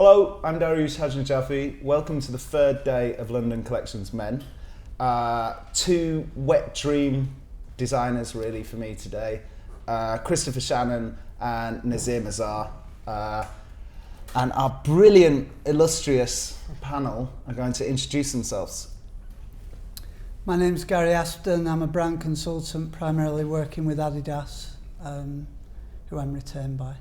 Hello, I'm Daryoush Najafi. Welcome to the third day of London Collections Men. Two wet dream designers really for me today. Christopher Shannon and Nazir Mazar. And our brilliant, illustrious panel are going to introduce themselves. My name's Gary Aspden. I'm a brand consultant, primarily working with Adidas, who I'm retained by.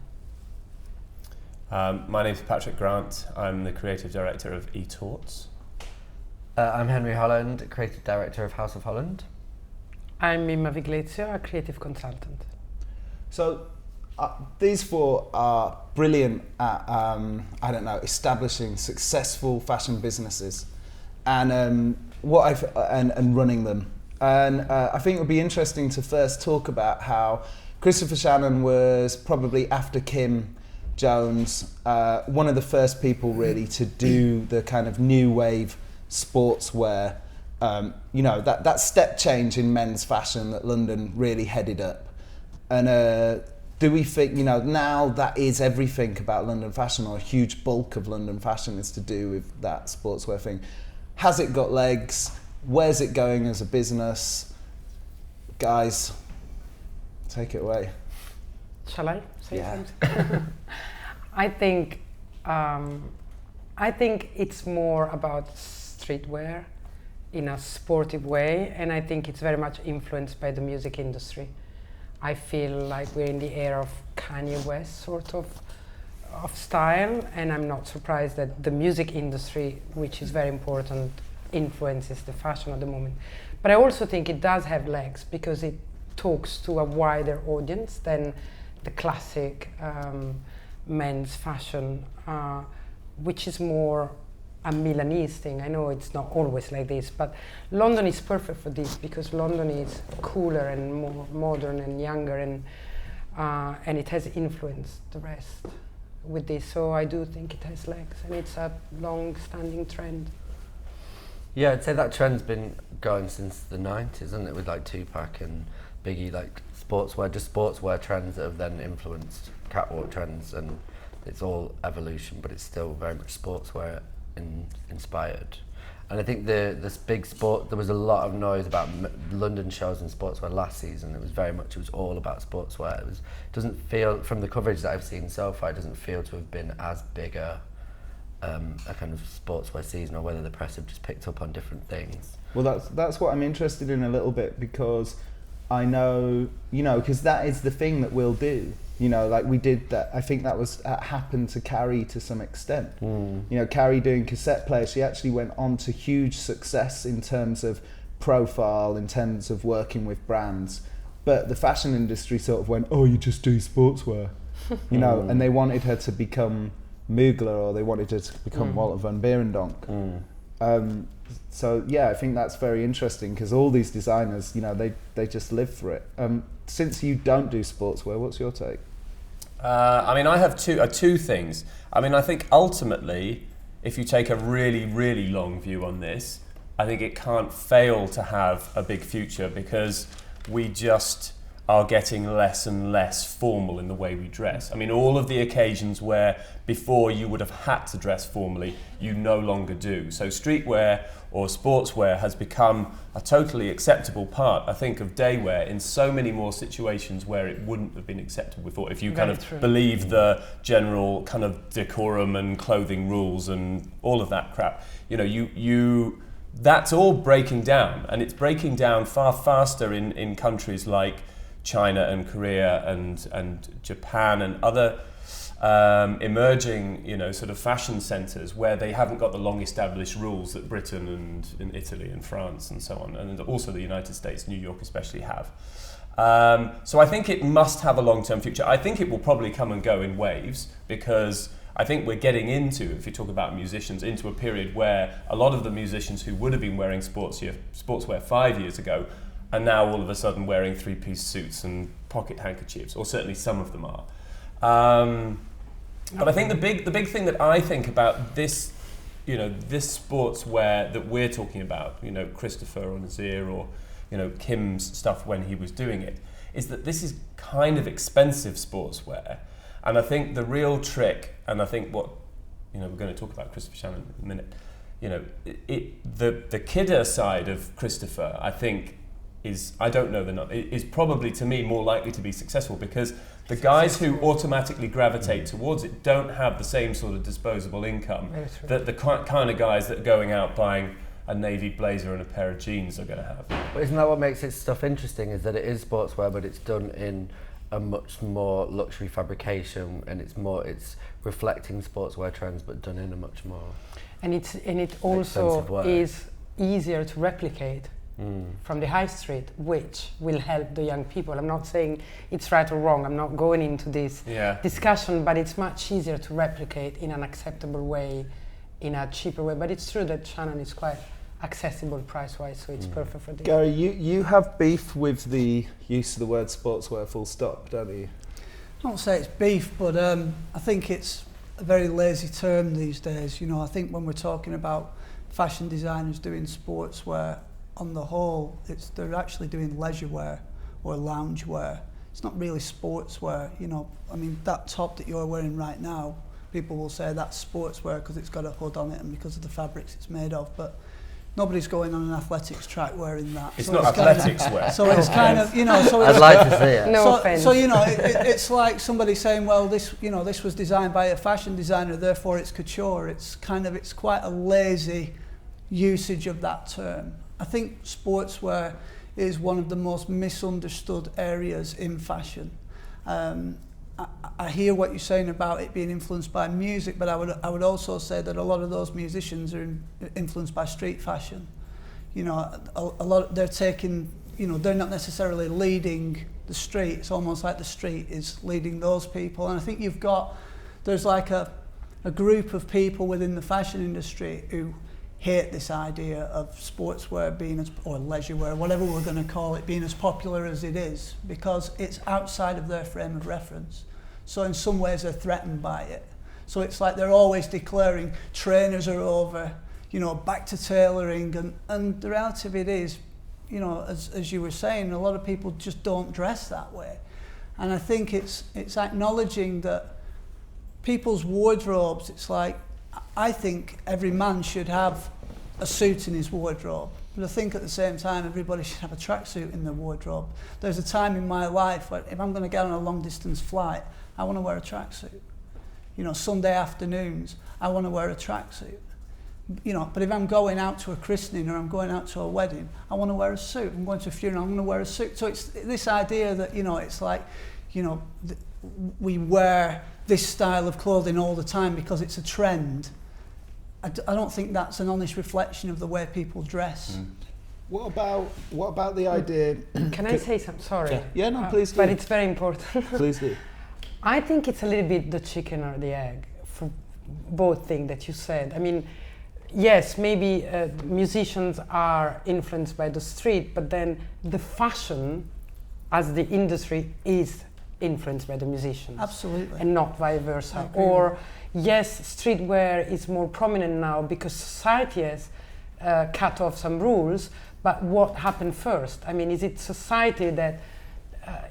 My name's Patrick Grant. I'm the creative director of eTorts. I'm Henry Holland, creative director of House of Holland. I'm Mimma Viglezio, a creative consultant. So these four are brilliant at, establishing successful fashion businesses and and running them. And I think it would be interesting to first talk about how Christopher Shannon was probably after Kim Jones, one of the first people really to do the kind of new wave sportswear, that step change in men's fashion that London really headed up. And do we think, now that is everything about London fashion, or a huge bulk of London fashion is to do with that sportswear thing? Has it got legs? Where's it going as a business? Guys, take it away. Shall I say something? I think it's more about streetwear in a sportive way, and I think it's very much influenced by the music industry. I feel like we're in the era of Kanye West sort of style, and I'm not surprised that the music industry, which is very important, influences the fashion at the moment. But I also think it does have legs because it talks to a wider audience than the classic men's fashion, which is more a Milanese thing. I know it's not always like this, but London is perfect for this because London is cooler and more modern and younger, and it has influenced the rest with this. So I do think it has legs, and it's a long-standing trend. Yeah, I'd say that trend's been going since the 90s, isn't it, with like Tupac and Biggie, like sportswear trends that have then influenced catwalk trends, and it's all evolution, but it's still very much sportswear inspired. And I think this big sport, there was a lot of noise about London shows in sportswear last season. It was all about sportswear. It doesn't feel, from the coverage that I've seen so far, it doesn't feel to have been as big a kind of sportswear season, or whether the press have just picked up on different things. Well, that's what I'm interested in a little bit, because I know, because that is the thing that we'll do. Like we did that. I think that happened to Carrie to some extent. Carrie doing cassette players, she actually went on to huge success in terms of profile, in terms of working with brands. But the fashion industry sort of went, oh, you just do sportswear, and they wanted her to become Mugler, or they wanted her to become Walter van Beirendonck. So yeah, I think that's very interesting, because all these designers, they just live for it. Since you don't do sportswear, what's your take? I have two things. I think ultimately, if you take a really, really long view on this, I think it can't fail to have a big future, because we just are getting less and less formal in the way we dress. All of the occasions where before you would have had to dress formally, you no longer do. So streetwear or sportswear has become a totally acceptable part, I think, of daywear in so many more situations where it wouldn't have been acceptable before, if you kind of believe the general kind of decorum and clothing rules and all of that crap. That's all breaking down, and it's breaking down far faster in countries like China and Korea and Japan and other emerging, sort of fashion centres where they haven't got the long established rules that Britain and in Italy and France and so on, and also the United States, New York especially, have. So I think it must have a long-term future. I think it will probably come and go in waves, because I think we're getting into, if you talk about musicians, into a period where a lot of the musicians who would have been wearing sportswear 5 years ago are now all of a sudden wearing three-piece suits and pocket handkerchiefs, or certainly some of them are. But I think the big thing that I think about this, this sportswear that we're talking about, Christopher or Nazir or, Kim's stuff when he was doing it, is that this is kind of expensive sportswear. And I think the real trick, and I think what you know, we're going to talk about Christopher Shannon in a minute. You know, the kidder side of Christopher, I think, is probably to me more likely to be successful, because the guys who automatically gravitate towards it don't have the same sort of disposable income that the kind of guys that are going out buying a navy blazer and a pair of jeans are going to have. But isn't that what makes his stuff interesting, is that it is sportswear, but it's done in a much more luxury fabrication, and it's reflecting sportswear trends, but done in a much more and it also is easier to replicate from the high street, which will help the young people. I'm not saying it's right or wrong, I'm not going into this discussion, but it's much easier to replicate in an acceptable way, in a cheaper way. But it's true that Shannon is quite accessible price-wise, so it's perfect for this. Gary, you have beef with the use of the word sportswear full stop, don't you? I don't say it's beef, but I think it's a very lazy term these days. You know, I think when we're talking about fashion designers doing sportswear, on the whole, they're actually doing leisure wear or lounge wear. It's not really sportswear. You know, I mean, that top that you're wearing right now, people will say that's sportswear because it's got a hood on it and because of the fabrics it's made of, but nobody's going on an athletics track wearing that. It's not athletics wear. So it's kind of, you know, so it's, I'd like to see it. No offense. So you know, it's like somebody saying, well, this was designed by a fashion designer, therefore it's couture. It's quite a lazy usage of that term. I think sportswear is one of the most misunderstood areas in fashion. I hear what you're saying about it being influenced by music, but I would also say that a lot of those musicians are influenced by street fashion. You know, a lot they're taking, you know, they're not necessarily leading the street. It's almost like the street is leading those people. And I think there's like a group of people within the fashion industry who hate this idea of sportswear being or leisure wear, whatever we're going to call it, being as popular as it is, because it's outside of their frame of reference. So in some ways they're threatened by it. So it's like they're always declaring trainers are over, you know, back to tailoring, and the reality of it is, you know, as you were saying, a lot of people just don't dress that way. And I think it's acknowledging that people's wardrobes, it's like, I think every man should have a suit in his wardrobe, but I think at the same time everybody should have a tracksuit in their wardrobe. There's a time in my life where if I'm going to get on a long distance flight, I want to wear a tracksuit. You know, Sunday afternoons, I want to wear a tracksuit. You know, but if I'm going out to a christening or I'm going out to a wedding, I want to wear a suit. I'm going to a funeral, I'm going to wear a suit. So it's this idea that, you know, it's like, you know, we wear this style of clothing all the time because it's a trend. I don't think that's an honest reflection of the way people dress. What about the idea? Can I say something? Sorry. Yeah, no, please do. But it's very important. Please do. I think it's a little bit the chicken or the egg for both things that you said. I mean, yes, maybe musicians are influenced by the street, but then the fashion as the industry is influenced by the musicians. Absolutely. And not vice versa. Or yes, streetwear is more prominent now because society has cut off some rules, but what happened first? I mean, is it society that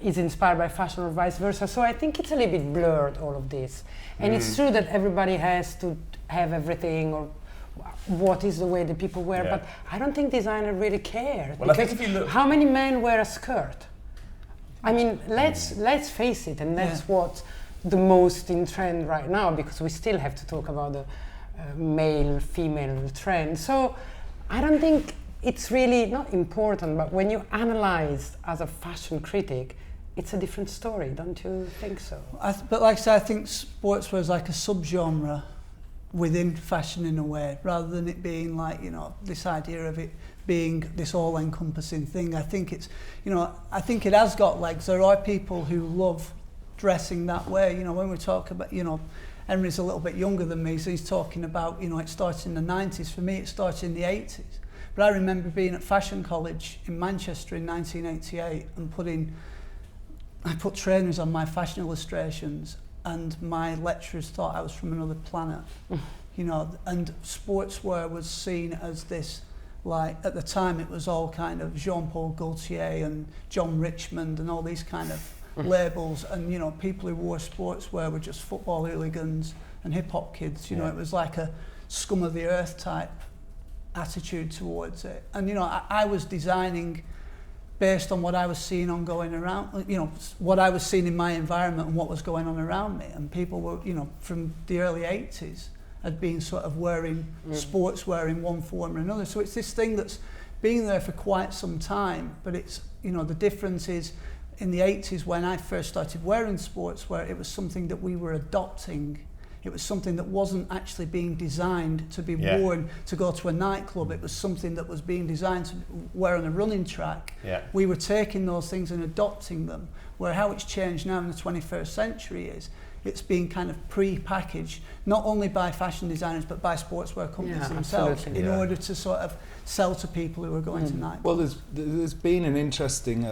is inspired by fashion or vice versa? So I think it's a little bit blurred, all of this. And it's true that everybody has to have everything, or what is the way that people wear, but I don't think designers really care. Well, I think if you look, how many men wear a skirt? I mean, let's face it, and that's what's the most in trend right now, because we still have to talk about the male-female trend. So I don't think it's really not important, but when you analyze as a fashion critic, it's a different story, don't you think so? But like I said, I think sportswear is like a subgenre within fashion in a way, rather than it being like, you know, this idea of it being this all-encompassing thing. I think it's, you know, I think it has got legs. There are people who love dressing that way. You know, when we talk about, you know, Henry's a little bit younger than me, so he's talking about, you know, it started in the 90s. For me, it started in the 80s. But I remember being at Fashion College in Manchester in 1988 and I put trainers on my fashion illustrations, and my lecturers thought I was from another planet. You know, and sportswear was seen as this, like, at the time it was all kind of Jean-Paul Gaultier and John Richmond and all these kind of labels, and you know, people who wore sportswear were just football hooligans and hip hop kids. You know, it was like a scum of the earth type attitude towards it. And you know, I was designing based on what I was seeing on going around, you know, what I was seeing in my environment and what was going on around me. And people were, you know, from the early 80s had been sort of wearing sportswear in one form or another. So it's this thing that's been there for quite some time, but it's, you know, the difference is in the 80s when I first started wearing sportswear, it was something that we were adopting. It was something that wasn't actually being designed to be worn to go to a nightclub. It was something that was being designed to wear on a running track. We were taking those things and adopting them, where how it's changed now in the 21st century is it's being kind of pre-packaged, not only by fashion designers, but by sportswear companies themselves in order to sort of sell to people who are going to nightclubs. Well, there's been an interesting,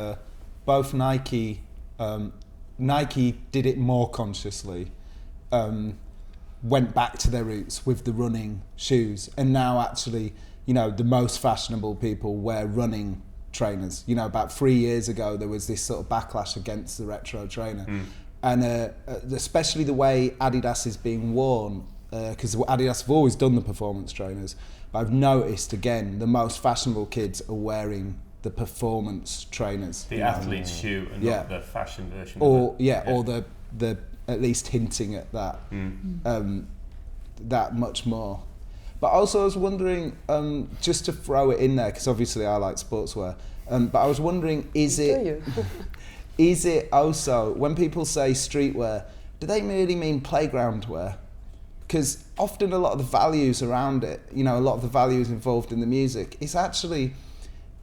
both Nike did it more consciously, went back to their roots with the running shoes, and now actually, you know, the most fashionable people wear running trainers. You know, about 3 years ago there was this sort of backlash against the retro trainer, and especially the way Adidas is being worn, because Adidas have always done the performance trainers, but I've noticed again the most fashionable kids are wearing the performance trainers, the athlete's shoe, and not the fashion version or of it. or the at least hinting at that that much more. But also I was wondering, just to throw it in there, because obviously I like sportswear, but I was wondering, is it also, when people say streetwear, do they merely mean playground wear? Because often a lot of the values around it, you know, a lot of the values involved in the music, it's actually,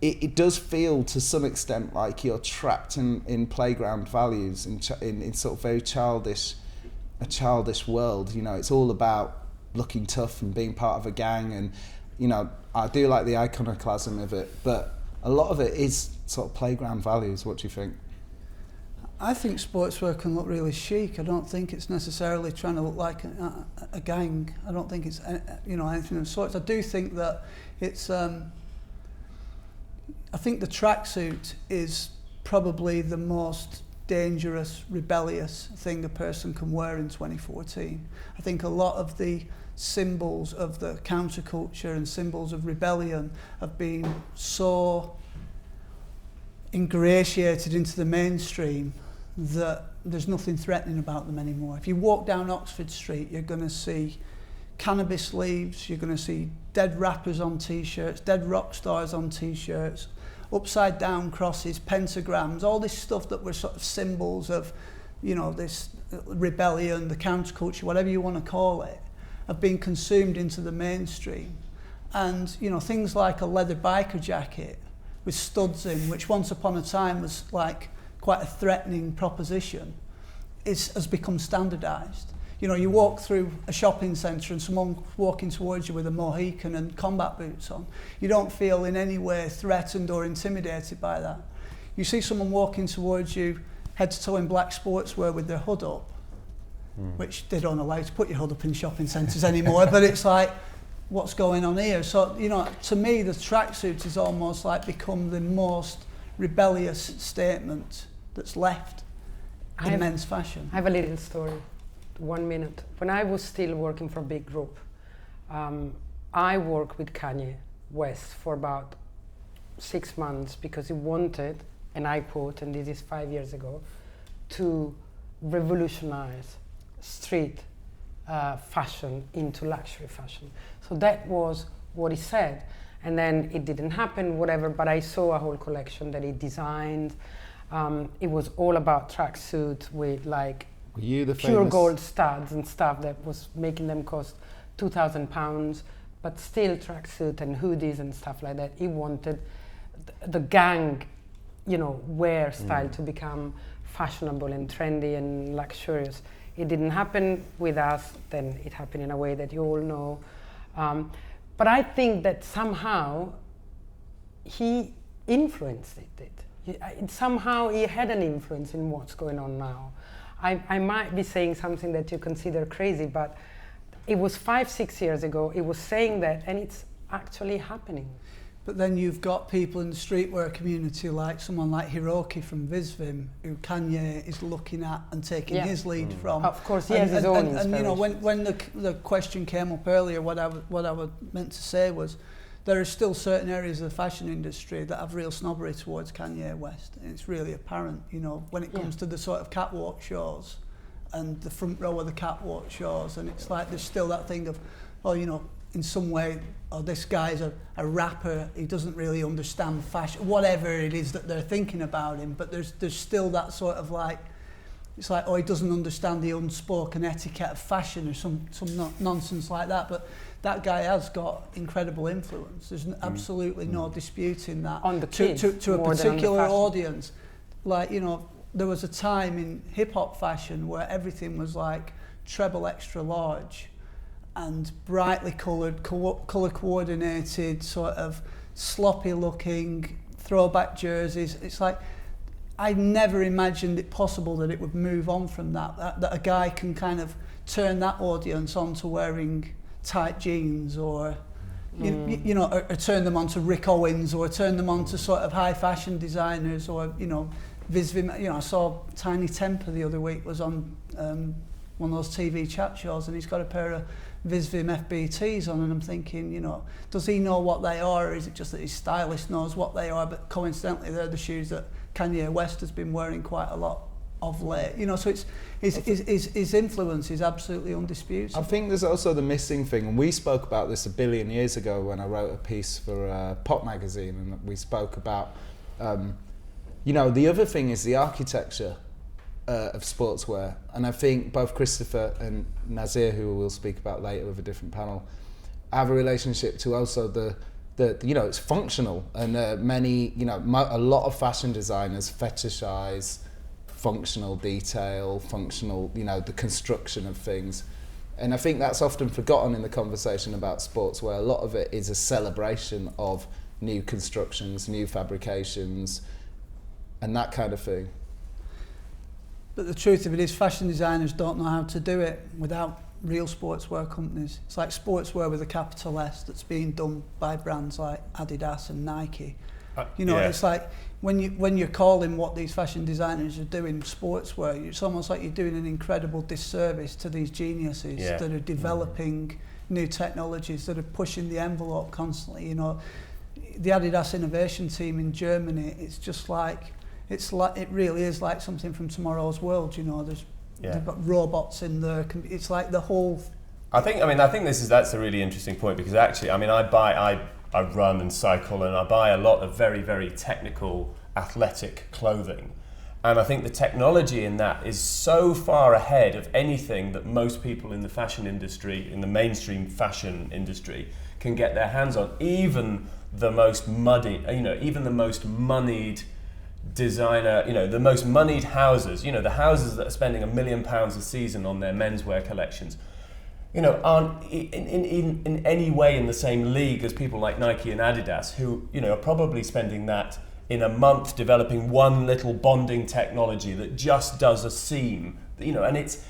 it does feel to some extent like you're trapped in playground values, in sort of very childish world. You know, it's all about looking tough and being part of a gang, and you know, I do like the iconoclasm of it, but a lot of it is sort of playground values. What do you think? I think sportswear can look really chic. I don't think it's necessarily trying to look like a gang. I don't think it's, you know, anything of the sort. I do think that it's I think the tracksuit is probably the most dangerous, rebellious thing a person can wear in 2014. I think a lot of the symbols of the counterculture and symbols of rebellion have been so ingratiated into the mainstream that there's nothing threatening about them anymore. If you walk down Oxford Street, you're going to see cannabis leaves, you're going to see dead rappers on t-shirts, dead rock stars on t-shirts, upside down crosses, pentagrams, all this stuff that were sort of symbols of, you know, this rebellion, the counterculture, whatever you want to call it, have been consumed into the mainstream. And, you know, things like a leather biker jacket with studs in, which once upon a time was like quite a threatening proposition, has become standardised. You know, you walk through a shopping centre and someone walking towards you with a Mohican and combat boots on, you don't feel in any way threatened or intimidated by that. You see someone walking towards you head to toe in black sportswear with their hood up, which they don't allow you to put your hood up in shopping centres anymore, but it's like, what's going on here? So, you know, to me the tracksuit is almost like become the most rebellious statement that's left in men's fashion. I have a little story. 1 minute. When I was still working for a big group, I worked with Kanye West for about 6 months because he wanted, and I quote, and this is 5 years ago, to revolutionize street fashion into luxury fashion. So that was what he said. And then it didn't happen, whatever, but I saw a whole collection that he designed. It was all about tracksuit with like pure gold studs and stuff that was making them cost £2,000, but still tracksuit and hoodies and stuff like that. He wanted the gang, you know, wear style to become fashionable and trendy and luxurious. It didn't happen with us, then it happened in a way that you all know. But I think that somehow he influenced it. Somehow he had an influence in what's going on now. I might be saying something that you consider crazy, but it was 5-6 years ago, it was saying that, and it's actually happening. But then you've got people in the streetwear community, like someone like Hiroki from Visvim, who Kanye is looking at and taking his lead from. Of course, he has his own inspiration. And you know, when the question came up earlier, what I was meant to say was, there are still certain areas of the fashion industry that have real snobbery towards Kanye West, and it's really apparent. You know, when it comes to the sort of catwalk shows and the front row of the catwalk shows, and it's like there's still that thing of, oh, you know, in some way, oh, this guy's a rapper, he doesn't really understand fashion, whatever it is that they're thinking about him, but there's still that sort of like, it's like, oh, he doesn't understand the unspoken etiquette of fashion or some nonsense like that. But that guy has got incredible influence. There's absolutely no disputing that. On the kids, to a more than on the particular fashion. audience. Like, you know, there was a time in hip-hop fashion where everything was like treble extra large and brightly coloured, colour coordinated, sort of sloppy looking throwback jerseys. It's like, I never imagined it possible that it would move on from that a guy can kind of turn that audience onto wearing tight jeans, or you know, or turn them onto Rick Owens, or turn them onto sort of high fashion designers, or, you know, Visvim. You know, I saw Tiny Temper the other week was on one of those TV chat shows, and he's got a pair of Visvim FBTs on, and I'm thinking, you know, does he know what they are, or is it just that his stylist knows what they are? But coincidentally, they're the shoes that Kanye West has been wearing quite a lot of late. You know, so it's his influence is absolutely undisputed. I think there's also the missing thing, and we spoke about this a billion years ago when I wrote a piece for Pop magazine, and we spoke about, you know, the other thing is the architecture of sportswear, and I think both Christopher and Nazir, who we'll speak about later with a different panel, have a relationship to also the you know, it's functional, and many, you know, a lot of fashion designers fetishize functional detail, functional, you know, the construction of things, and I think that's often forgotten in the conversation about sportswear. A lot of it is a celebration of new constructions, new fabrications, and that kind of thing. But the truth of it is, fashion designers don't know how to do it without real sportswear companies. It's like sportswear with a capital S that's being done by brands like Adidas and Nike. You know, it's like when you're calling what these fashion designers are doing sportswear, it's almost like you're doing an incredible disservice to these geniuses that are developing new technologies, that are pushing the envelope constantly. You know, the Adidas innovation team in Germany, it's just like, it really is like something from tomorrow's world. You know, they've got robots in there. It's like the whole. I think that's a really interesting point, because actually, I mean, I run and cycle, and I buy a lot of very, very technical athletic clothing, and I think the technology in that is so far ahead of anything that most people in the fashion industry, in the mainstream fashion industry, can get their hands on. Even the most muddy, you know, even the most moneyed designer, you know, the most moneyed houses, you know, the houses that are spending £1 million a season on their menswear collections, you know, aren't in any way in the same league as people like Nike and Adidas, who, you know, are probably spending that in a month developing one little bonding technology that just does a seam, you know, and it's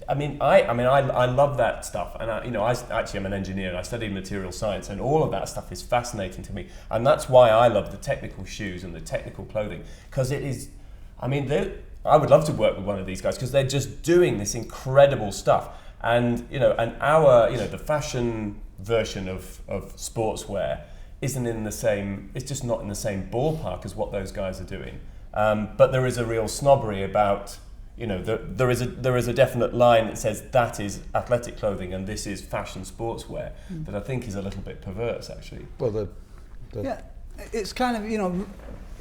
I love that stuff, and I'm an engineer and I studied material science, and all of that stuff is fascinating to me, and that's why I love the technical shoes and the technical clothing, because it is, I would love to work with one of these guys, because they're just doing this incredible stuff, and you know, and the fashion version of sportswear isn't in the same, it's just not in the same ballpark as what those guys are doing, but there is a real snobbery about, you know, there is a definite line that says that is athletic clothing and this is fashion sportswear, that I think is a little bit perverse, actually. Well, yeah, it's kind of, you know,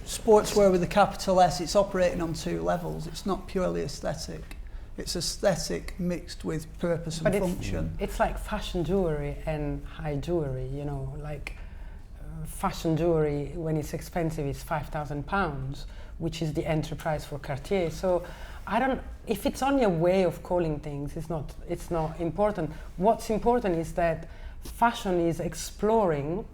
sportswear with a capital S. It's operating on two levels. It's not purely aesthetic. It's aesthetic mixed with purpose and function. It's like fashion jewelry and high jewelry. You know, like fashion jewelry when it's expensive is £5,000, which is the entry price for Cartier. So. If it's only a way of calling things, it's not important. What's important is that fashion is exploring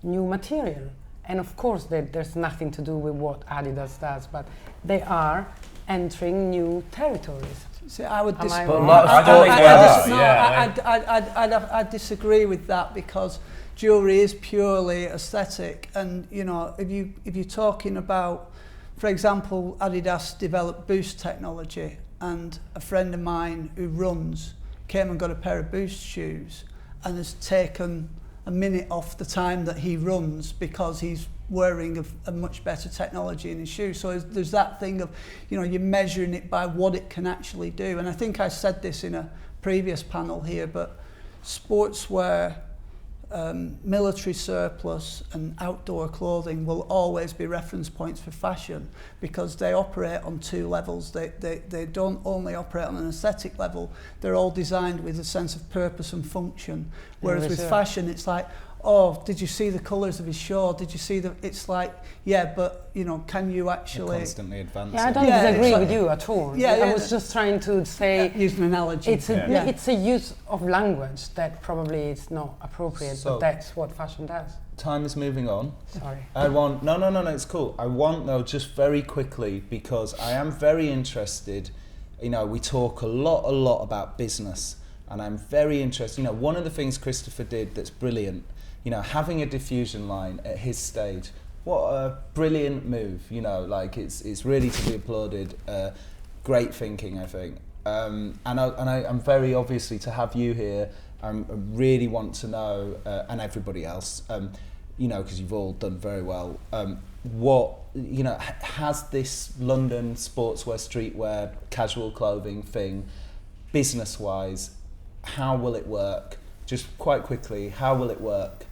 new material. And of course, there's nothing to do with what Adidas does, but they are entering new territories. See, I would Am I disagree. wrong? I don't think they are, yeah. I'd disagree with that because jewellery is purely aesthetic, and you know, if you're talking about, for example, Adidas developed Boost technology, and a friend of mine who runs came and got a pair of Boost shoes, and has taken a minute off the time that he runs because he's wearing a much better technology in his shoes. So there's that thing of, you know, you're measuring it by what it can actually do. And I think I said this in a previous panel here, but sportswear, military surplus and outdoor clothing will always be reference points for fashion because they operate on two levels. They don't only operate on an aesthetic level, they're all designed with a sense of purpose and function. Whereas with fashion, it's like, oh, did you see the colours of his shirt? Did you see the... It's like, yeah, but, you know, can you actually... You're constantly advancing. Yeah, I don't disagree with you at all. I was just trying to say... use an analogy. It's a use of language that probably is not appropriate, So, but that's what fashion does. Time is moving on. Sorry. I want... No, it's cool. I want, though, just very quickly, because I am very interested, you know, we talk a lot about business, and I'm very interested. You know, one of the things Christopher did that's brilliant, you know, having a diffusion line at his stage, what a brilliant move, you know, like it's really to be applauded. Great thinking, I think. And I'm very obviously to have you here, I really want to know, and everybody else, you know, because you've all done very well, what, you know, has this London sportswear, streetwear, casual clothing thing, business-wise, how will it work? Just quite quickly, how will it work?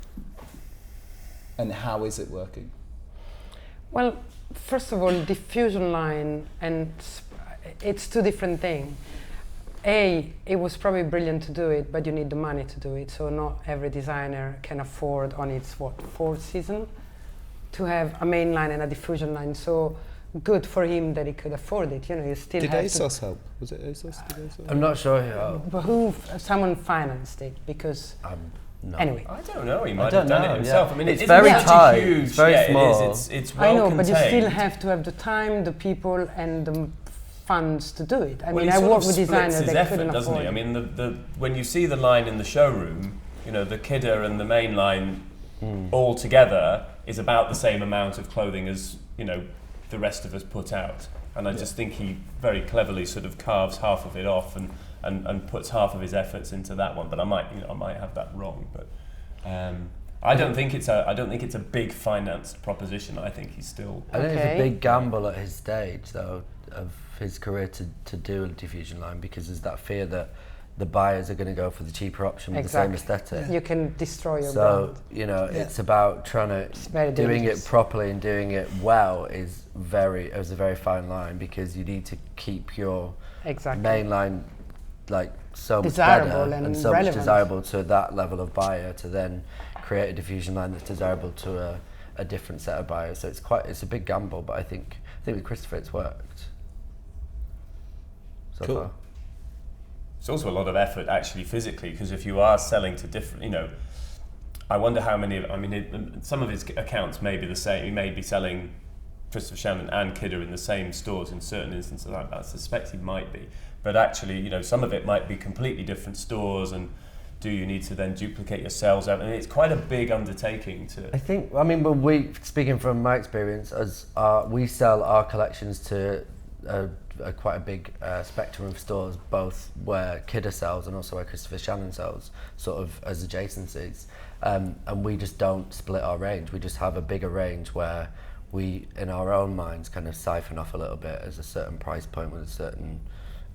And how is it working? Well, first of all, diffusion line and it's two different things. It was probably brilliant to do it, but you need the money to do it. So not every designer can afford on its fourth season to have a main line and a diffusion line. So good for him that he could afford it. You know, you still Did have ASOS help? Was it ASOS? Did ASOS I'm not sure. But someone financed it because No. anyway. I don't know. He might have done it himself. Yeah. I mean, it's very tight. Huge, it's very small. It is. It's well I know, contained. but you still have to have the time, the people, and the funds to do it. I mean, I sort work of with designers splits his that effort, couldn't doesn't afford. he? I mean, the when you see the line in the showroom, you know, the kidder and the main line all together is about the same amount of clothing as, you know, the rest of us put out. And I just think he very cleverly sort of carves half of it off and puts half of his efforts into that one. But I might have that wrong. But I don't think it's a big finance proposition. I think he's still. I think it's a big gamble at his stage, though, of his career to do a diffusion line, because there's that fear that the buyers are going to go for the cheaper option with the same aesthetic. You can destroy your So, brand. you know, it's about trying to doing dangerous. it properly and doing it well is a very fine line, because you need to keep your main line like so Desirable much better and so relevant. much desirable to that level of buyer to then create a diffusion line that's desirable to a different set of buyers. So it's a big gamble, but I think with Christopher it's worked so far. It's also a lot of effort actually physically, because if you are selling to different, you know, I wonder how many, I mean, some of his accounts may be the same. He may be selling Christopher Shannon and Kidder in the same stores in certain instances. I suspect he might be. But actually, you know, some of it might be completely different stores, and do you need to then duplicate your sales? I mean, it's quite a big undertaking to... I think, I mean, speaking from my experience, as we sell our collections to quite a big spectrum of stores, both where Kidder sells and also where Christopher Shannon sells, sort of as adjacencies. And we just don't split our range. We just have a bigger range where we, in our own minds, kind of siphon off a little bit as a certain price point with a certain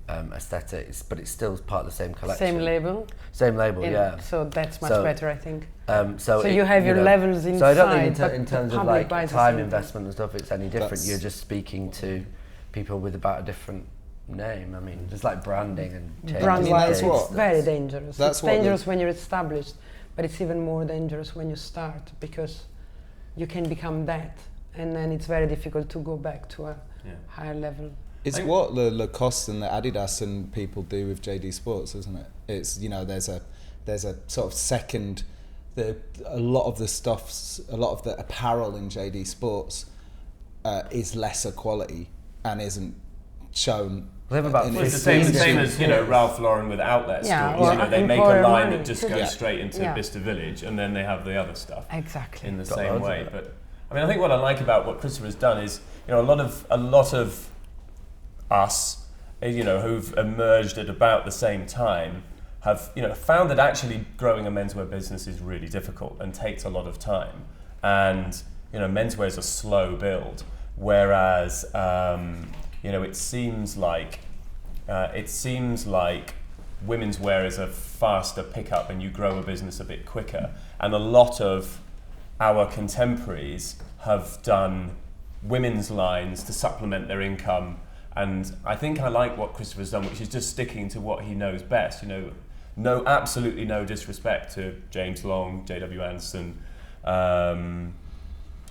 aesthetics, but it's still part of the same collection. Same label, yeah. So that's much better, I think. So you have your levels inside. So I don't think but in terms of like time investment and stuff, it's any different. You're just speaking to people with about a different name. I mean, just like branding and changing. Brand-wise, what- it's very dangerous. That's It's what dangerous when you're established, but it's even more dangerous when you start, because you can become that, and then it's very difficult to go back to a higher level. It's what the Lacoste and the Adidas and people do with JD Sports, isn't it? It's, you know, there's a sort of second, a lot of the apparel in JD Sports is lesser quality and isn't shown They have about And Well, it's the 15 same different as Ralph Lauren with outlet Yeah, stores. or They make a employer line money. that just goes Yeah. straight into Yeah. Bicester Village, and then they have the other stuff Exactly. in the Got same loads of way. it. But I mean, I think what I like about what Christopher has done is, a lot of us, who've emerged at about the same time, have found that actually growing a menswear business is really difficult and takes a lot of time. And menswear is a slow build, whereas it seems like women's wear is a faster pickup and you grow a business a bit quicker. And a lot of our contemporaries have done women's lines to supplement their income. And I think I like what Christopher's done, which is just sticking to what he knows best. Absolutely no disrespect to James Long, J.W. Anderson,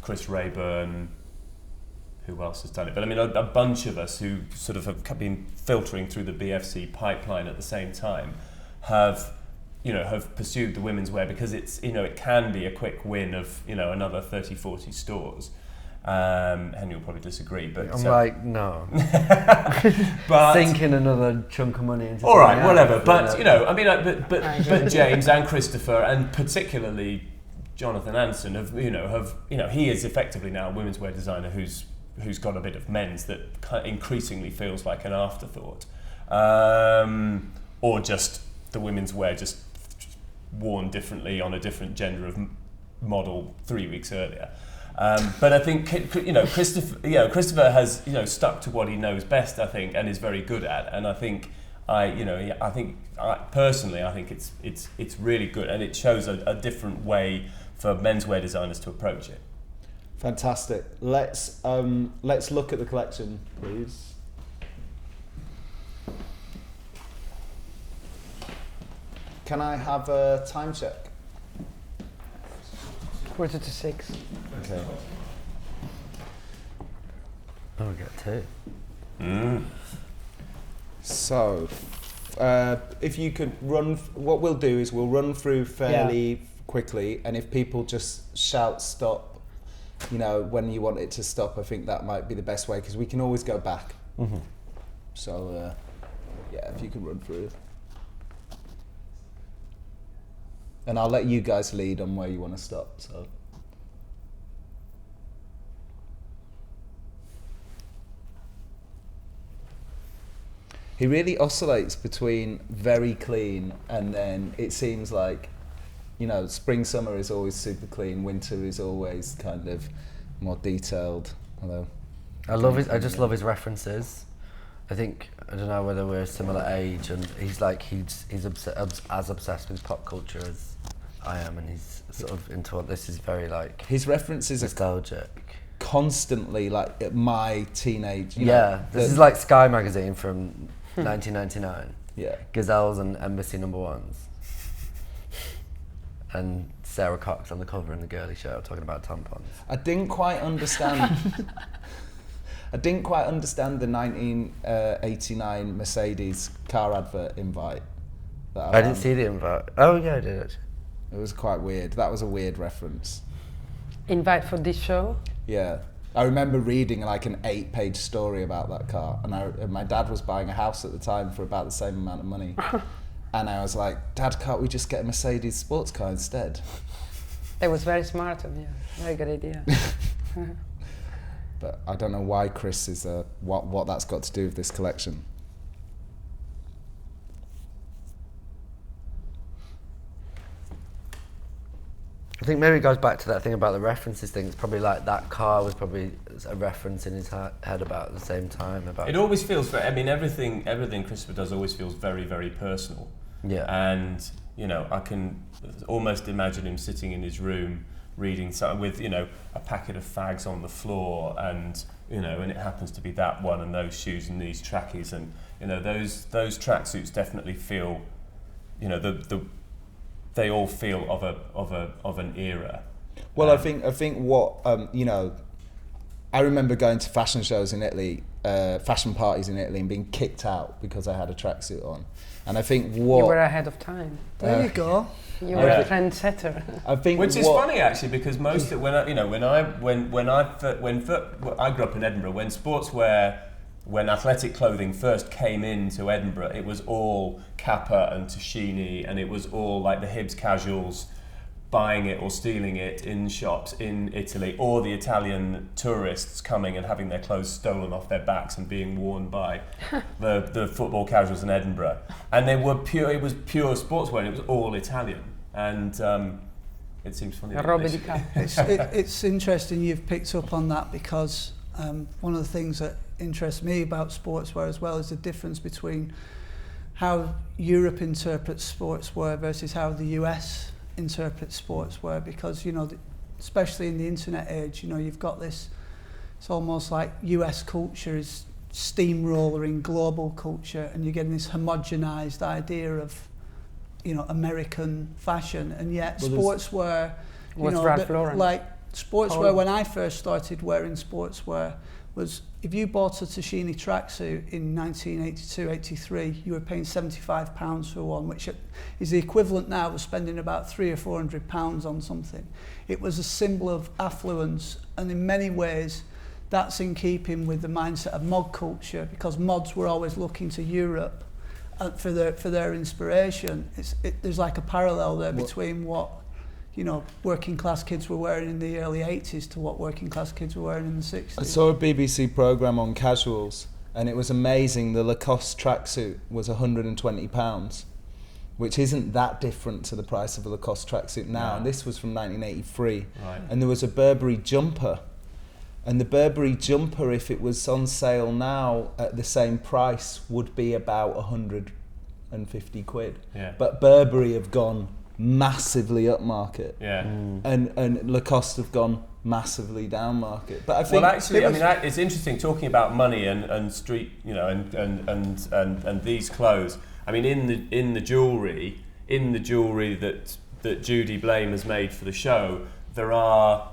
Chris Rayburn, who else has done it? But I mean, a bunch of us who sort of have been filtering through the BFC pipeline at the same time have pursued the women's wear because it's, it can be a quick win of, another 30, 40 stores. Henry will probably disagree, but... I'm like, no. but Sinking another chunk of money into all right, something whatever. else, But, but James and Christopher, and particularly Jonathan Anderson, he is effectively now a women's wear designer who's got a bit of men's that increasingly feels like an afterthought. Or just the women's wear just worn differently on a different gender of model 3 weeks earlier. But I think Christopher has stuck to what he knows best, I think, and is very good at. And I think personally it's really good, and it shows a different way for menswear designers to approach it. Fantastic. Let's look at the collection, please. Can I have a time check? 5:45. Okay. Oh, we get two. So, if you could what we'll do is we'll run through fairly quickly, and if people just shout stop, when you want it to stop, I think that might be the best way, because we can always go back. Mm-hmm. So, if you could run through. And I'll let you guys lead on where you want to stop. So. He really oscillates between very clean and then it seems like, spring, summer is always super clean, winter is always kind of more detailed. Although I just love his references. I don't know whether we're a similar age, and he's as obsessed with pop culture as I am, and he's sort of into what this is very like. His references nostalgic. Constantly like at my teenage. This is like Sky magazine from 1999. Yeah. Gazelles and Embassy No. 1s. And Sarah Cox on the cover in the girly shirt talking about tampons. I didn't quite understand. I didn't quite understand the 1989 Mercedes car advert invite. I didn't see the invite. Oh yeah, I did actually. It was quite weird. That was a weird reference. Invite for this show? Yeah. I remember reading like an 8-page story about that car, and my dad was buying a house at the time for about the same amount of money. And I was like, Dad, can't we just get a Mercedes sports car instead? That was very smart of you. Very good idea. But I don't know why Chris is what that's got to do with this collection. I think maybe it goes back to that thing about the references thing. It's probably like that car was probably a reference in his head about at the same time. About it always feels, everything Christopher does always feels very, very personal. Yeah. And, I can almost imagine him sitting in his room reading something with, a packet of fags on the floor and, and it happens to be that one and those shoes and these trackies and, those tracksuits definitely feel, they all feel of an era. Well, I think what I remember going to fashion shows in Italy, fashion parties in Italy, and being kicked out because I had a tracksuit on. And I think what you were ahead of time. There you go. You were a trendsetter. I think which is funny actually, because when I grew up in Edinburgh, when sportswear when athletic clothing first came into Edinburgh, it was all Kappa and Tashini, and it was all like the Hibs casuals buying it or stealing it in shops in Italy, or the Italian tourists coming and having their clothes stolen off their backs and being worn by the football casuals in Edinburgh. And they were pure, it was pure sportswear, and it was all Italian. And it seems funny. It's interesting you've picked up on that, because one of the things that interests me about sportswear as well is the difference between how Europe interprets sportswear versus how the US interprets sportswear, because especially in the internet age, you've got this, it's almost like US culture is steamrolling global culture, and you're getting this homogenized idea of American fashion, and yet sportswear, like sportswear, when I first started wearing sportswear, was if you bought a Tashini tracksuit in 1982-83, you were paying £75 for one, which is the equivalent now of spending about £300 or £400 on something. It was a symbol of affluence, and in many ways that's in keeping with the mindset of mod culture, because mods were always looking to Europe for their inspiration. There's like a parallel there between what working class kids were wearing in the early 80s to what working class kids were wearing in the 60s. I saw a BBC programme on casuals, and it was amazing. The Lacoste tracksuit was £120, which isn't that different to the price of a Lacoste tracksuit now. No. And this was from 1983. Right. And there was a Burberry jumper. And the Burberry jumper, if it was on sale now at the same price, would be about 150 quid. Yeah. But Burberry have gone massively upmarket. Yeah. And Lacoste have gone massively down market. But I think it's interesting talking about money and street, and these clothes. I mean, in the jewellery that Judy Blame has made for the show, there are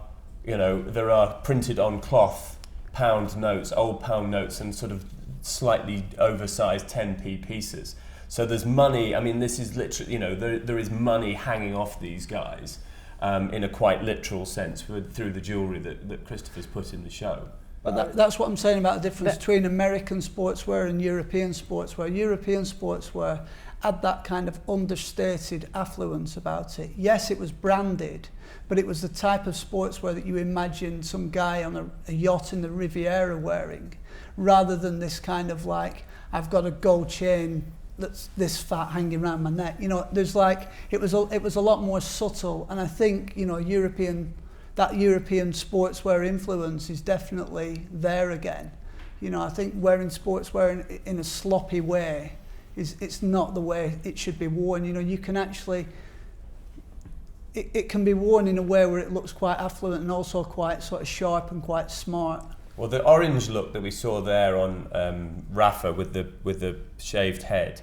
printed on cloth pound notes, old pound notes, and sort of slightly oversized 10p pieces. So there's money. I mean, this is literally, there is money hanging off these guys in a quite literal sense through the jewellery that Christopher's put in the show. But that's what I'm saying about the difference between American sportswear and European sportswear. European sportswear had that kind of understated affluence about it. Yes, it was branded, but it was the type of sportswear that you imagine some guy on a yacht in the Riviera wearing, rather than this kind of like, I've got a gold chain that's this fat hanging around my neck. There's like, it was a lot more subtle, and I think European sportswear influence is definitely there again. I think wearing sportswear in a sloppy way it's not the way it should be worn. You can actually, it can be worn in a way where it looks quite affluent and also quite sort of sharp and quite smart. Well, the orange look that we saw there on Rafa with the shaved head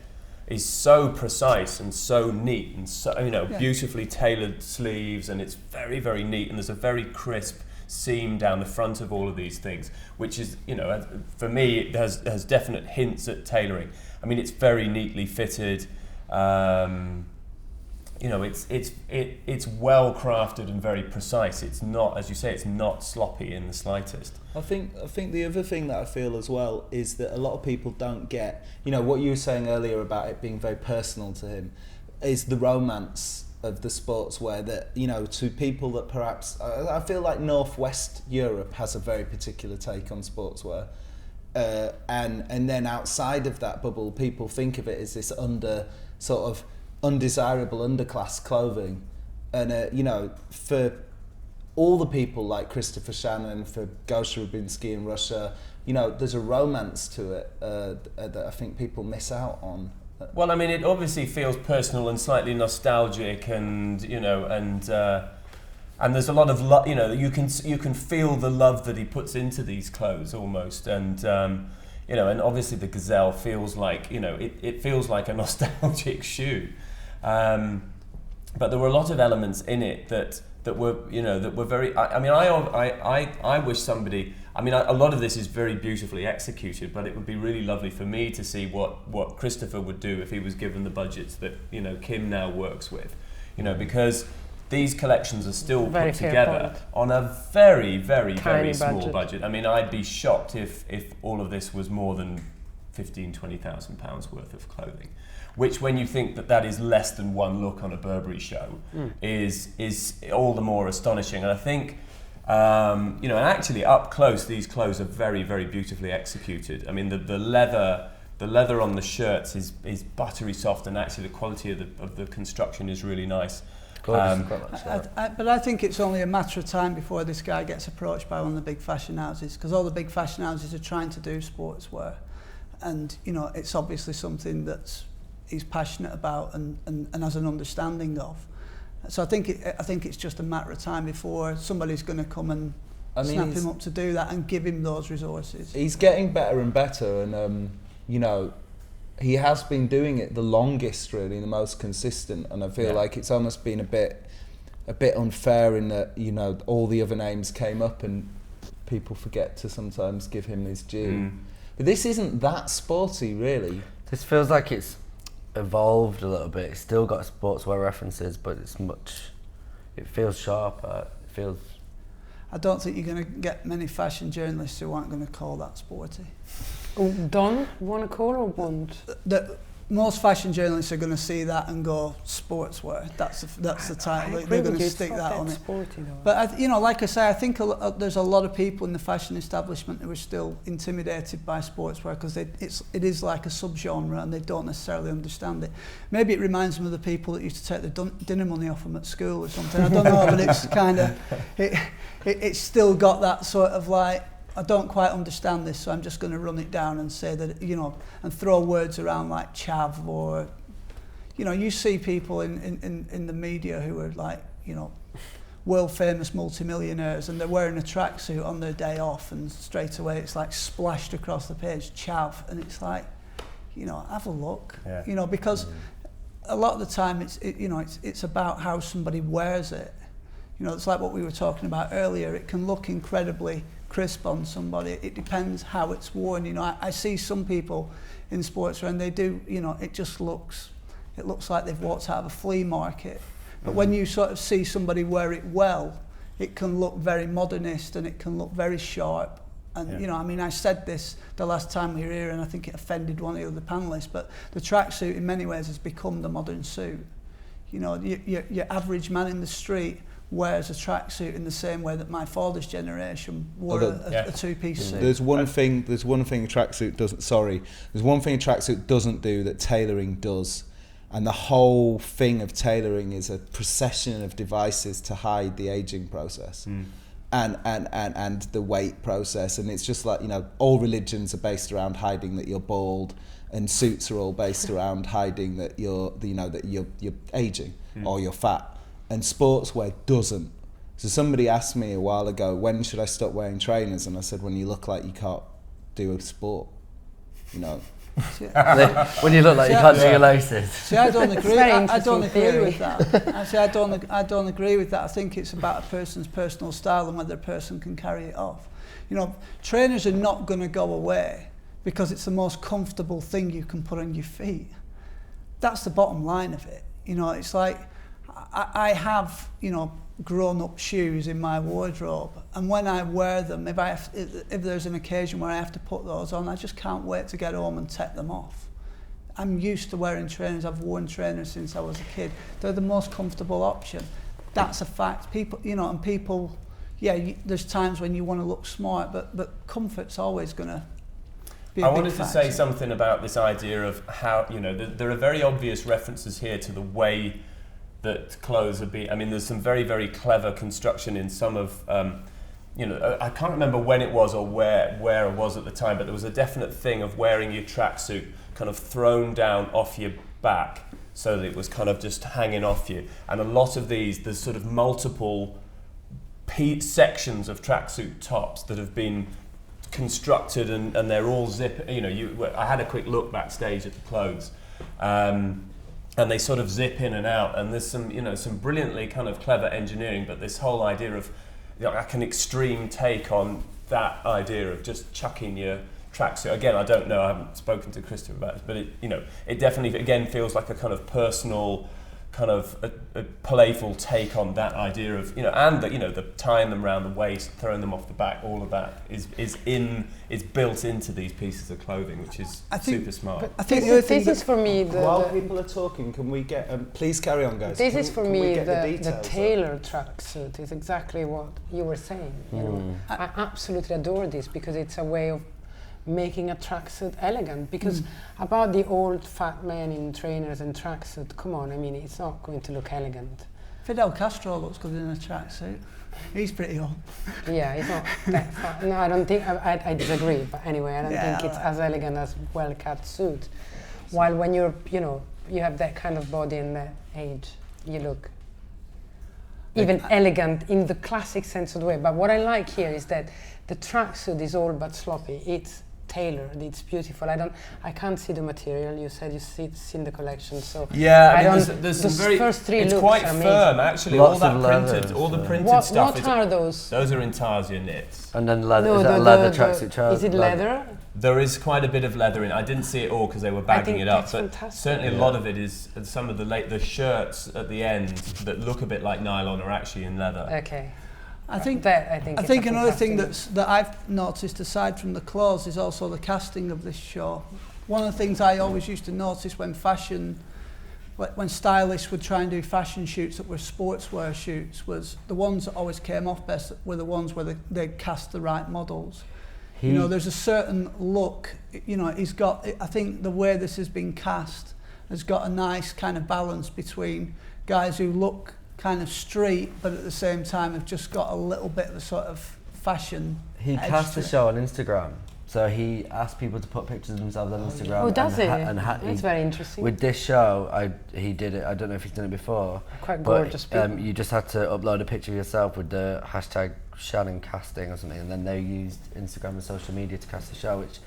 is so precise and so neat, and so beautifully tailored sleeves, and it's very, very neat, and there's a very crisp seam down the front of all of these things, which is, for me, it has definite hints at tailoring. I mean, it's very neatly fitted. It's well crafted and very precise. It's not, as you say, it's not sloppy in the slightest. I think the other thing that I feel as well is that a lot of people don't get, what you were saying earlier about it being very personal to him, is the romance of the sportswear that, to people that perhaps, I feel like Northwest Europe has a very particular take on sportswear. And then outside of that bubble, people think of it as this sort of undesirable underclass clothing, and for all the people like Christopher Shannon, for Gosha Rubinski in Russia, there's a romance to it that I think people miss out on. Well, I mean, it obviously feels personal and slightly nostalgic, and and there's a lot of love. You can feel the love that he puts into these clothes almost, and and obviously the Gazelle feels like it feels like a nostalgic shoe. But there were a lot of elements in it that were very. I wish somebody. I mean, a lot of this is very beautifully executed, but it would be really lovely for me to see what Christopher would do if he was given the budgets that Kim now works with, because these collections are still Very put fair together point. on a very, very, Tiny very small budget. budget. I mean, I'd be shocked if all of this was more than £15,000-20,000 worth of clothing. Which, when you think that is less than one look on a Burberry show, is all the more astonishing. And I think, and actually up close, these clothes are very, very beautifully executed. I mean, the leather on the shirts is buttery soft, and actually the quality of the construction is really nice. But I think it's only a matter of time before this guy gets approached by one of the big fashion houses, because all the big fashion houses are trying to do sportswear, and it's obviously something that he's passionate about and has an understanding of. So I think it's just a matter of time before somebody's going to come and snap him up to do that and give him those resources. He's getting better and better, and he has been doing it the longest, really, the most consistent, and I feel like it's almost been a bit unfair in that all the other names came up and people forget to sometimes give him his due. But this isn't that sporty, really. This feels like it's evolved a little bit. It's still got sportswear references, but it feels sharper. It feels. I don't think you're going to get many fashion journalists who aren't going to call that sporty. Don't want to call or won't? Most fashion journalists are going to see that and go sportswear. That's the title. They're going to stick that on it. Sporty, though. But like I say, I think there's a lot of people in the fashion establishment who are still intimidated by sportswear because it is like a subgenre and they don't necessarily understand it. Maybe it reminds them of the people that used to take the dinner money off them at school or something. I don't know, but it's kind of it's still got that sort of like, I don't quite understand this, so I'm just going to run it down and say that, and throw words around like chav, or, you see people in the media who are like, world famous multimillionaires, and they're wearing a tracksuit on their day off, and straight away it's like splashed across the page, chav, and it's like, have a look, because a lot of the time it's about how somebody wears it. It's like what we were talking about earlier. It can look incredibly crisp on somebody. It depends how it's worn. I see some people in sportswear and they do, it looks like they've walked out of a flea market. But when you sort of see somebody wear it well, it can look very modernist and it can look very sharp. And I said this the last time we were here, and I think it offended one of the other panelists, but the tracksuit in many ways has become the modern suit. Your average man in the street wears a tracksuit in the same way that my father's generation wore a two-piece suit. There's one thing a tracksuit doesn't. There's one thing a tracksuit doesn't do that tailoring does, and the whole thing of tailoring is a procession of devices to hide the aging process, and the weight process. And it's just like all religions are based around hiding that you're bald, and suits are all based around hiding that you're aging or you're fat. And sportswear doesn't. So somebody asked me a while ago, when should I stop wearing trainers? And I said, when you look like you can't do a sport, When you look like you can't do your laces. See, I don't agree. I don't agree with that. I don't agree with that. I think it's about a person's personal style and whether a person can carry it off. Trainers are not going to go away because it's the most comfortable thing you can put on your feet. That's the bottom line of it. It's like, I have, grown-up shoes in my wardrobe, and when I wear them, if there's an occasion where I have to put those on, I just can't wait to get home and take them off. I'm used to wearing trainers. I've worn trainers since I was a kid. They're the most comfortable option. That's a fact. People, there's times when you want to look smart, but comfort's always going to be a big wanted factor. to say something about this idea of how, there are very obvious references here to the way that clothes are being. I mean, there's some very, very clever construction in some of, I can't remember when it was or where it was at the time, but there was a definite thing of wearing your tracksuit kind of thrown down off your back so that it was kind of just hanging off you. And a lot of there's sort of multiple sections of tracksuit tops that have been constructed and they're all zip. I had a quick look backstage at the clothes. And they sort of zip in and out, and there's some brilliantly kind of clever engineering, but this whole idea of like an extreme take on that idea of just chucking your tracksuit. Again, I don't know, I haven't spoken to Christopher about this, but it definitely again feels like a kind of personal kind of a playful take on that idea of, and that, the tying them around the waist, throwing them off the back, all of that is built into these pieces of clothing, which is super smart. I think this is for me while people are talking, can we get please carry on, guys. This is for me the tailored tracksuit is exactly what you were saying. I absolutely adore this because it's a way of making a tracksuit elegant, because about the old fat men in trainers and tracksuit, come on, I mean, it's not going to look elegant. Fidel Castro looks good in a tracksuit. He's pretty old. Yeah, it's not that fat. No, I don't think, I disagree, but anyway, I don't think it's as elegant as well-cut suit. While when you're, you have that kind of body and that age, you look even elegant in the classic sense of the way. But what I like here is that the tracksuit is all but sloppy. It's tailored, it's beautiful. I can't see the material. You said you've seen the collection, so yeah. I mean, there's some very. First three it's looks quite are firm, actually. Lots all of the printed stuff. What are those? Those are intarsia knits. And then leather. Is that a leather tracksuit trousers? Is it leather? There is quite a bit of leather in. I didn't see it all because they were bagging it up, but fantastic. certainly a lot of it is. Some of the shirts at the end that look a bit like nylon are actually in leather. Okay. I think another thing that I've noticed, aside from the clothes, is also the casting of this show. One of the things I always used to notice when stylists would try and do fashion shoots that were sportswear shoots, was the ones that always came off best were the ones where they cast the right models. There's a certain look. He's got. I think the way this has been cast has got a nice kind of balance between guys who look kind of street, but at the same time have just got a little bit of a sort of fashion. He cast the show on Instagram, so he asked people to put pictures of themselves on Instagram. Oh, does he? That's very interesting. With this show, he did it. I don't know if he's done it before. Quite gorgeous people. You just had to upload a picture of yourself with the hashtag Shannon casting or something, and then they used Instagram and social media to cast the show, which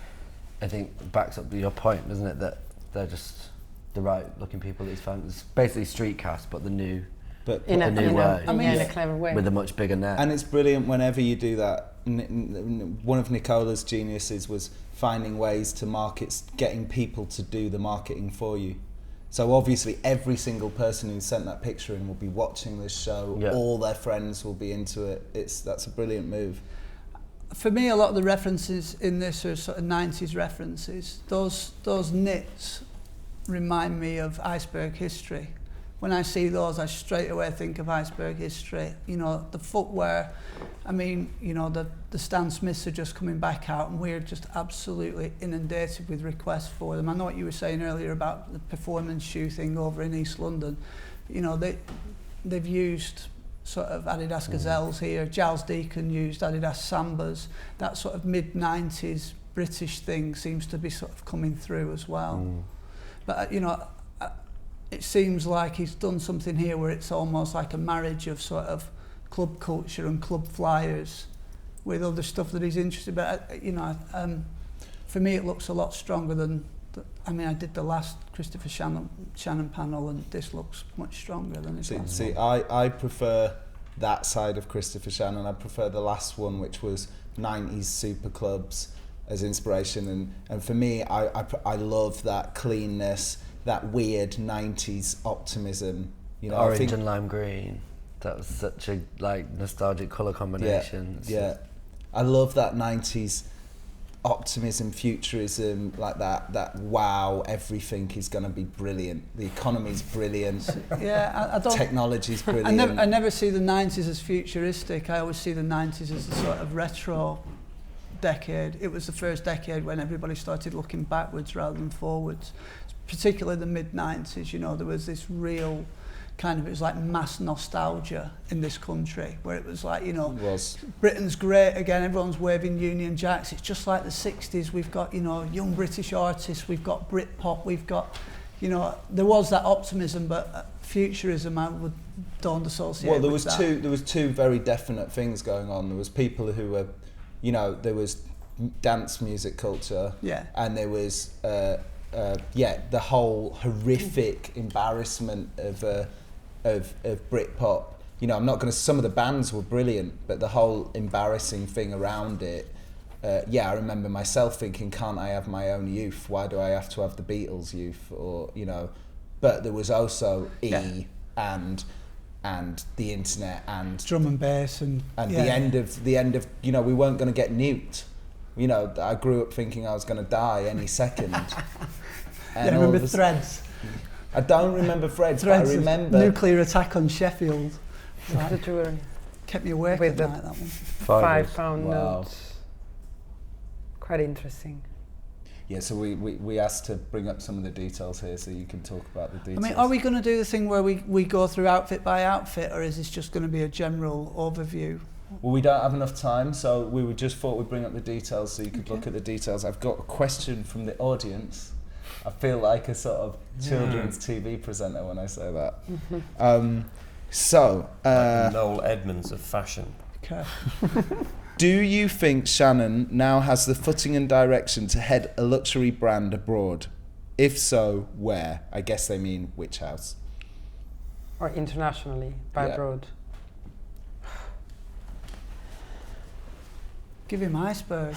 I think backs up your point, doesn't it? That they're just the right looking people that he's found. It's basically street cast, but the new. But in a clever way. With a much bigger net. And it's brilliant whenever you do that. One of Nicola's geniuses was finding ways to market, getting people to do the marketing for you. So obviously every single person who sent that picture in will be watching this show. Yeah. All their friends will be into it. That's a brilliant move. For me, a lot of the references in this are sort of 90s references. Those knits remind me of Iceberg History. When I see those, I straight away think of Iceberg History. The footwear, the Stan Smiths are just coming back out, and we're just absolutely inundated with requests for them. I know what you were saying earlier about the performance shoe thing over in East London. They've used sort of Adidas Gazelles here. Giles Deacon used Adidas Sambas. That sort of mid-90s British thing seems to be sort of coming through as well. But it seems like he's done something here where it's almost like a marriage of sort of club culture and club flyers with other stuff that he's interested in. For me, it looks a lot stronger than. I did the last Christopher Shannon panel, and this looks much stronger than his last one. I prefer that side of Christopher Shannon. I prefer the last one, which was 90s super clubs as inspiration, and for me, I love that cleanness. That weird 90s optimism, Orange and lime green. That was such a nostalgic colour combination. Yeah. I love that 90s optimism, futurism, like that. Wow, everything is going to be brilliant. The economy's brilliant. Yeah, I don't. Technology's brilliant. I never see the 90s as futuristic. I always see the 90s as a sort of retro decade. It was the first decade when everybody started looking backwards rather than forwards. Particularly the mid-90s, there was this real kind of, it was like mass nostalgia in this country, where it was like, Britain's great again, everyone's waving Union Jacks. It's just like the 60s. We've got, young British artists, we've got Britpop, we've got, there was that optimism, but futurism I don't associate with that. There was two very definite things going on. There was people who were, there was dance music culture, and there was the whole horrific embarrassment of Britpop. I'm not going to. Some of the bands were brilliant, but the whole embarrassing thing around it. I remember myself thinking, "Can't I have my own youth? Why do I have to have the Beatles' youth?" Or but there was also Yeah. and the internet and Drum and bass and the end of you know, we weren't going to get nuked. You know, I grew up thinking I was going to die any second. And I all remember of a Threads. I don't remember Threads, but I remember nuclear attack on Sheffield. The jewelry. Kept me awake With at the night, that one. £5 Wow. notes. Quite interesting. Yeah, so we asked to bring up some of the details here so you can talk about the I details. mean, are we going to do the thing where we go through outfit by outfit, or is this just going to be a general overview? Well, we don't have enough time, so we just thought we'd bring up the details so you could look at the details. I've got a question from the audience. I feel like a sort of children's TV presenter when I say that. Like Noel Edmonds of fashion. Okay. Do you think Shannon now has the footing and direction to head a luxury brand abroad? If so, where? I guess they mean which house. Or internationally, by Yeah. abroad. Give him Iceberg.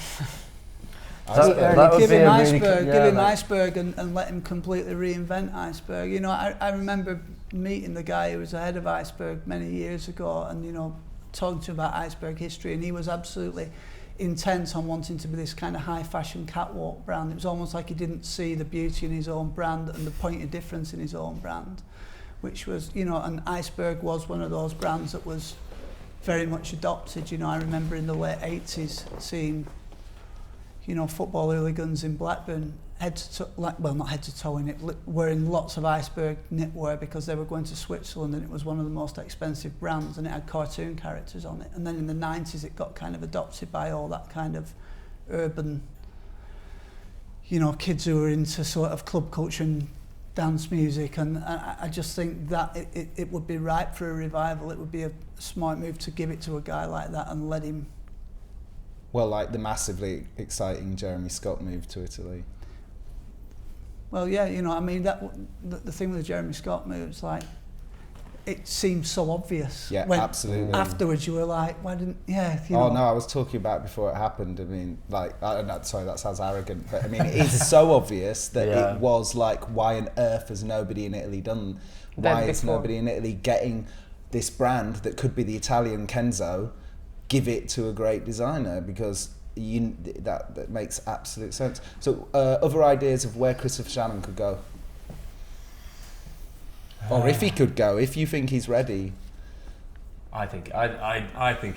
That would Give be him a really Iceberg. yeah, Give him like- Iceberg and let him completely reinvent Iceberg. You know, I remember meeting the guy who was the head of Iceberg many years ago, and you know, talking to him about Iceberg history, and he was absolutely intent on wanting to be this kind of high fashion catwalk brand. It was almost like he didn't see the beauty in his own brand and the point of difference in his own brand, which was, you know, and Iceberg was one of those brands that was very much adopted. You know, I remember in the late 80s seeing, you know, football hooligans in Blackburn head to toe, not head to toe in it, wearing lots of Iceberg knitwear because they were going to Switzerland, and it was one of the most expensive brands, and it had cartoon characters on it. And then in the 90s it got kind of adopted by all that kind of urban, you know, kids who were into sort of club culture and dance music, and I just think that it would be ripe for a revival. It would be a smart move to give it to a guy like that and let him. Well, like the massively exciting Jeremy Scott move to Italy. Well, yeah, you know, I mean, that the thing with the Jeremy Scott move, it's like, it seems so obvious. Yeah, when absolutely. Afterwards, you were like, why didn't, you Oh know. no, I was talking about before it happened. I mean, like, sorry, that sounds arrogant, but I mean, it's so obvious that Yeah. it was like, why on earth has nobody in Italy done? Why is before. nobody in Italy getting this brand that could be the Italian Kenzo, give it to a great designer? Because that makes absolute sense. So, other ideas of where Christopher Shannon could go, or if he could go, if you think he's ready. I think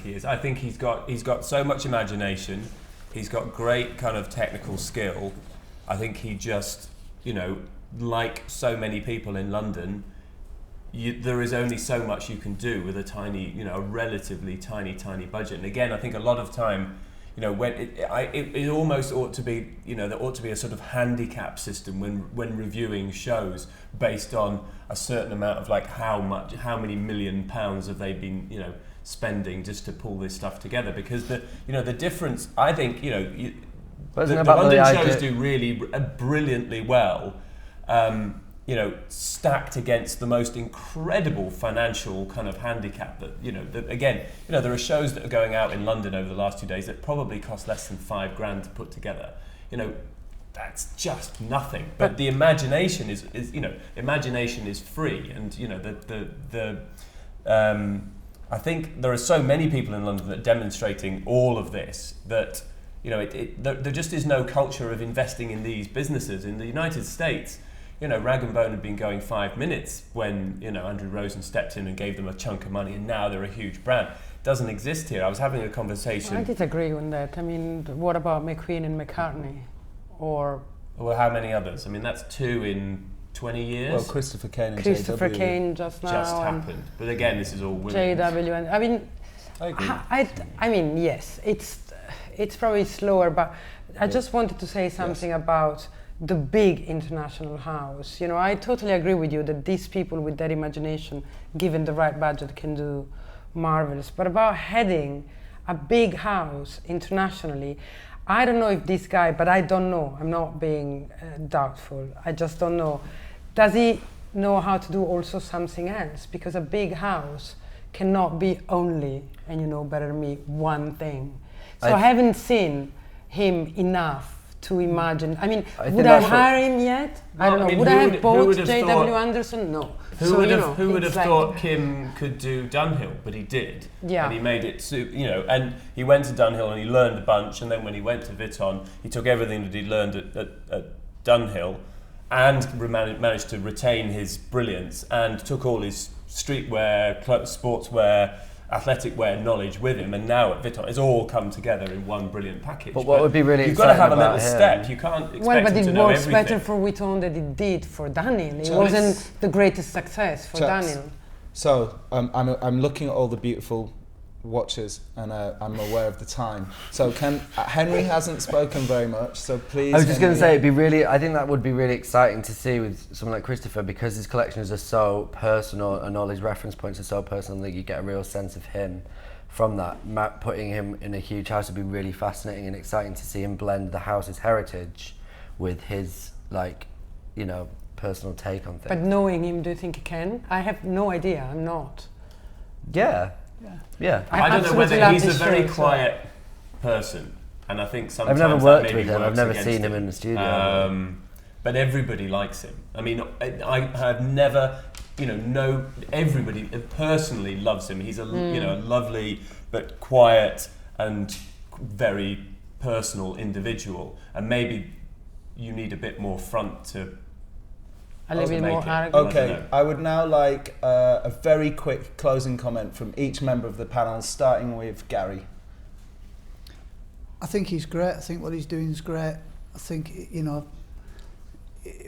he is. I think he's got so much imagination. He's got great kind of technical skill. I think he just, you know, like so many people in London, there is only so much you can do with a tiny, you know, a relatively tiny budget. And again, I think a lot of time, you know, when it almost ought to be, you know, there ought to be a sort of handicap system when reviewing shows based on a certain amount of like how many £1 million have they been, you know, spending just to pull this stuff together. Because the difference, I think, you know, the London shows do really brilliantly well. You know, stacked against the most incredible financial kind of handicap that, you know, again, you know, there are shows that are going out in London over the last 2 days that probably cost less than £5,000 to put together. You know, that's just nothing. But the imagination is you know, imagination is free, and you know, I think there are so many people in London that are demonstrating all of this that, you know, there just is no culture of investing in these businesses in the United States. You know, Rag & Bone had been going 5 minutes when, you know, Andrew Rosen stepped in and gave them a chunk of money, and now they're a huge brand. It doesn't exist here. I was having a conversation. I disagree on that. I mean, what about McQueen and McCartney? Or Well, how many others? I mean, that's 2 in 20 years. Well, Christopher Kane and Christopher JW Kane just now. just and happened. But again, this is all women. JW. And I mean, I agree. I mean, yes, it's probably slower, but I just wanted to say something about the big international house. You know, I totally agree with you that these people with their imagination, given the right budget, can do marvelous. But about heading a big house internationally, I don't know if this guy, but I don't know. I'm not being doubtful. I just don't know. Does he know how to do also something else? Because a big house cannot be only, and you know better than me, one thing. So I haven't seen him enough to imagine. I mean, I think would I that's hire him yet? I don't know. I mean, would I have who bought would have J.W. thought- Anderson? No. Who So, would you have, know, who would it's have like- thought Kim could do Dunhill? But he did. Yeah. And he made it, you know, and he went to Dunhill and he learned a bunch. And then when he went to Vuitton, he took everything that he'd learned at Dunhill and managed to retain his brilliance and took all his streetwear, sportswear, athletic wear knowledge with him, and now at Vuitton it's all come together in one brilliant package. But what would be really you've got to have a exciting little about him- step. You can't expect Well, but him it to know works everything. better for Vuitton than it did for Daniel. It Chucks. wasn't the greatest success for Chucks. Daniel. So I'm looking at all the beautiful watches, and I'm aware of the time. So Henry hasn't spoken very much, so please. I was just going to Henry. say, it'd be really. I think that would be really exciting to see with someone like Christopher, because his collections are so personal and all his reference points are so personal that you get a real sense of him from that. Putting him in a huge house would be really fascinating and exciting to see him blend the house's heritage with his, like, you know, personal take on things. But knowing him, do you think he can? I have no idea. I'm not. Yeah. Yeah. I don't know absolutely whether love he's a this very show, quiet person, and I think sometimes I've never that worked maybe with him. I've works never against seen him in the studio. But everybody likes him. I mean, I have never, you know, everybody personally loves him. He's a you know, lovely but quiet and very personal individual, and maybe you need a bit more front to. A little bit make more it. arrogant. don't Okay, know. I would now like a very quick closing comment from each member of the panel, starting with Gary. I think he's great. I think what he's doing is great. I think, you know,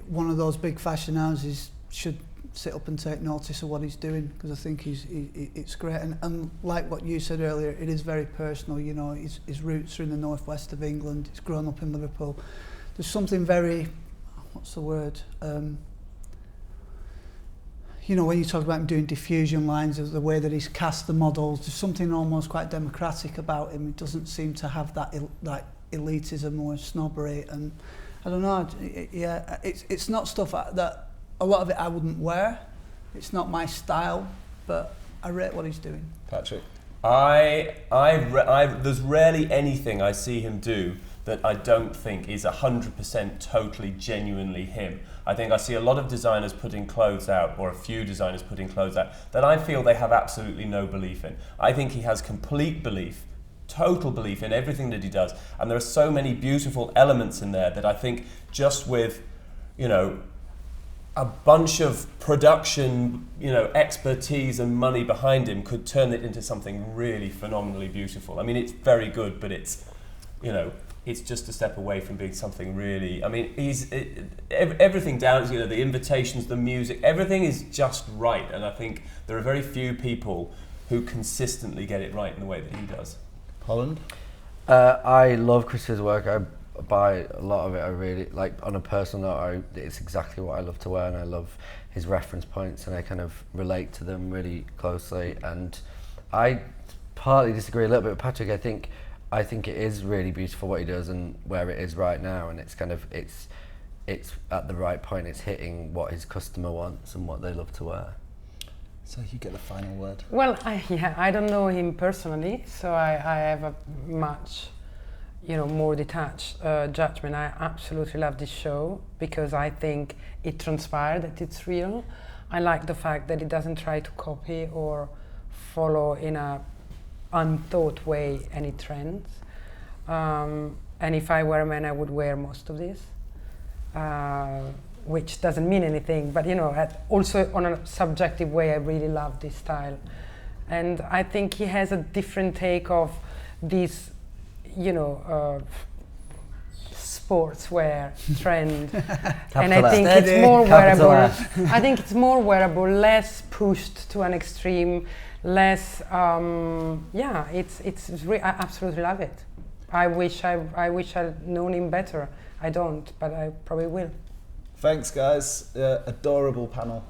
one of those big fashion houses should sit up and take notice of what he's doing, because I think it's great. And like what you said earlier, it is very personal. You know, his roots are in the northwest of England. He's grown up in Liverpool. There's something very, what's the word? You know, when you talk about him doing diffusion lines, of the way that he's cast the models, there's something almost quite democratic about him. It doesn't seem to have that like elitism or snobbery, and I don't know. It's not stuff that a lot of it I wouldn't wear. It's not my style, but I rate what he's doing. Patrick. There's rarely anything I see him do that I don't think is 100% totally genuinely him. I think I see a lot of designers putting clothes out, or a few designers putting clothes out, that I feel they have absolutely no belief in. I think he has complete belief, total belief in everything that he does, and there are so many beautiful elements in there that I think just with, you know, a bunch of production, you know, expertise and money behind him could turn it into something really phenomenally beautiful. I mean, it's very good, but it's, you know, it's just a step away from being something really. I mean, everything down, you know, the invitations, the music, everything is just right. And I think there are very few people who consistently get it right in the way that he does. Holland. I love Chris's work. I buy a lot of it. I really, like, on a personal note, it's exactly what I love to wear, and I love his reference points, and I kind of relate to them really closely. And I partly disagree a little bit with Patrick. I think it is really beautiful what he does and where it is right now, and it's kind of it's at the right point. It's hitting what his customer wants and what they love to wear. So you get the final word. Well, I don't know him personally, so I have a much, you know, more detached judgment. I absolutely love this show because I think it transpired that it's real. I like the fact that it doesn't try to copy or follow in a unthought way any trends. And if I were a man, I would wear most of this, which doesn't mean anything, but you know, also on a subjective way, I really love this style. And I think he has a different take of this, you know, sportswear trend. And I think it's more wearable. I think it's more wearable, less pushed to an extreme, less, yeah, I absolutely love it. I wish I'd known him better. I don't, but I probably will. Thanks, guys. Adorable panel.